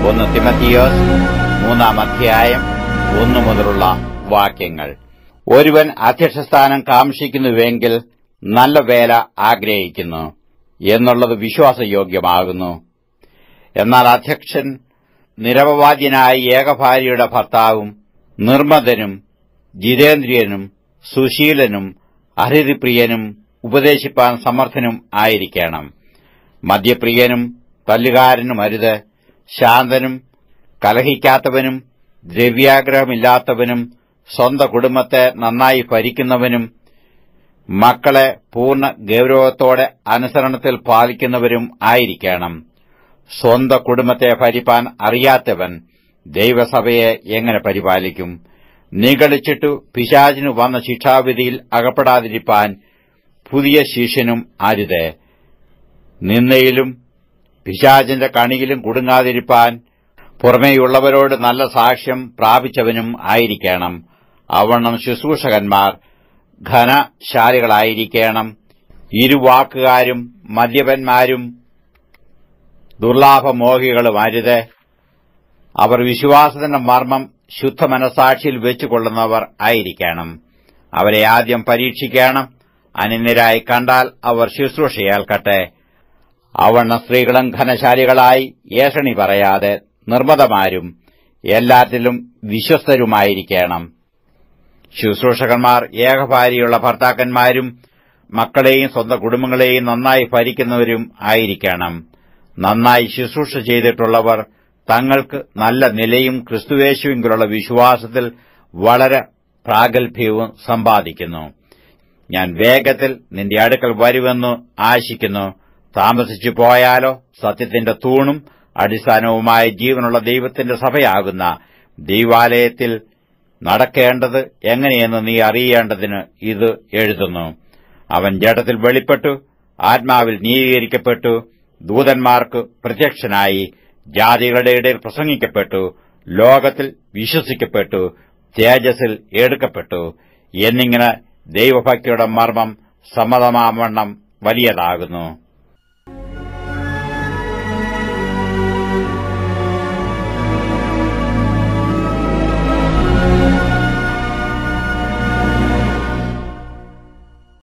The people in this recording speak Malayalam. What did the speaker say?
1 തിമോഥെയോസ് 3-ാം അധ്യായം 1 മുതലുള്ള വാക്യങ്ങൾ. ഒരുവൻ അധ്യക്ഷസ്ഥാനം കാംക്ഷിക്കുന്നുവെങ്കിൽ നല്ല വേല ആഗ്രഹിക്കുന്നു എന്നുള്ളത് വിശ്വാസയോഗ്യമാകുന്നു. എന്നാൽ അധ്യക്ഷൻ നിരപവാദ്യനായ ഏകഭാര്യയുടെ ഭർത്താവും നിർമ്മതനും ജിതേന്ദ്രിയനും സുശീലനും അഹരിപ്രിയനും ഉപദേശിപ്പാൻ സമർത്ഥനും ആയിരിക്കണം. മദ്യപ്രിയനും തല്ലുകാരനും അരുത്. ശാന്തനും കലഹിക്കാത്തവനും ദ്രവ്യാഗ്രഹമില്ലാത്തവനും സ്വന്തം കുടുംബത്തെ നന്നായി ഭരിക്കുന്നവനും മക്കളെ പൂർണ്ണ ഗൗരവത്തോടെ അനുസരണത്തിൽ പാലിക്കുന്നവരും ആയിരിക്കണം. സ്വന്തം കുടുംബത്തെ ഭരിപ്പാൻ അറിയാത്തവൻ ദൈവസഭയെ എങ്ങനെ പരിപാലിക്കും? നിഗളിച്ചിട്ടു പിശാചിനു വന്ന ശിക്ഷാവിധിയിൽ അകപ്പെടാതിരിപ്പാൻ പുതിയ ശിഷ്യനും അരുത്. നിന്ദയിലും പിശാചിന്റെ കണിയിലും കുടുങ്ങാതിരിപ്പാൻ പുറമേയുള്ളവരോട് നല്ല സാക്ഷ്യം പ്രാപിച്ചവനും ആയിരിക്കണം. അവണ്ണം ശുശ്രൂഷകന്മാർ ഘനശാലികളായിരിക്കണം. ഇരുവാക്കുകാരും മദ്യപന്മാരും ദുർലാഭമോഹികളും അരുത്. അവർ വിശ്വാസത്തിന്റെ മർമ്മം ശുദ്ധമനസാക്ഷിയിൽ വെച്ചുകൊള്ളുന്നവർ ആയിരിക്കണം. അവരെ ആദ്യം പരീക്ഷിക്കണം. അനന്യരായി കണ്ടാൽ അവർ ശുശ്രൂഷ ഏൽക്കട്ടെ. അവണ്ണം സ്ത്രീകളും ഘനശാലികളായി ഏഷണി പറയാതെ നിർമ്മതമാരും എല്ലാറ്റിലും വിശ്വസ്തരുമായിരിക്കണം. ശുശ്രൂഷകന്മാർ ഏകഭാര്യയുള്ള ഭർത്താക്കന്മാരും മക്കളെയും സ്വന്തം കുടുംബങ്ങളെയും നന്നായി ഭരിക്കുന്നവരും ആയിരിക്കണം. നന്നായി ശുശ്രൂഷ ചെയ്തിട്ടുള്ളവർ തങ്ങൾക്ക് നല്ല നിലയും ക്രിസ്തുയേശുവിലുള്ള വിശ്വാസത്തിൽ വളരെ പ്രാഗൽഭ്യവും സമ്പാദിക്കുന്നു. ഞാൻ വേഗത്തിൽ നിന്റെ അടുക്കൽ വരുമെന്ന് ആശിക്കുന്നു. താമസിച്ചു പോയാലോ സത്യത്തിന്റെ തൂണും അടിസ്ഥാനവുമായ ജീവനുള്ള ദൈവത്തിന്റെ സഭയാകുന്ന ദൈവാലയത്തിൽ നടക്കേണ്ടത് എങ്ങനെയെന്ന് നീ അറിയേണ്ടതിന് ഇത് എഴുതുന്നു. അവൻ ജഡത്തിൽ വെളിപ്പെട്ടു, ആത്മാവിൽ നീതീകരിക്കപ്പെട്ടു, ദൂതന്മാർക്ക് പ്രത്യക്ഷനായി, ജാതികളുടെ ഇടയിൽ പ്രസംഗിക്കപ്പെട്ടു, ലോകത്തിൽ വിശ്വസിക്കപ്പെട്ടു, തേജസ്സിൽ എടുക്കപ്പെട്ടു എന്നിങ്ങനെ ദൈവഭക്തിയുടെ മർമ്മം സമ്മതമാവണ്ണം വലിയതാകുന്നു.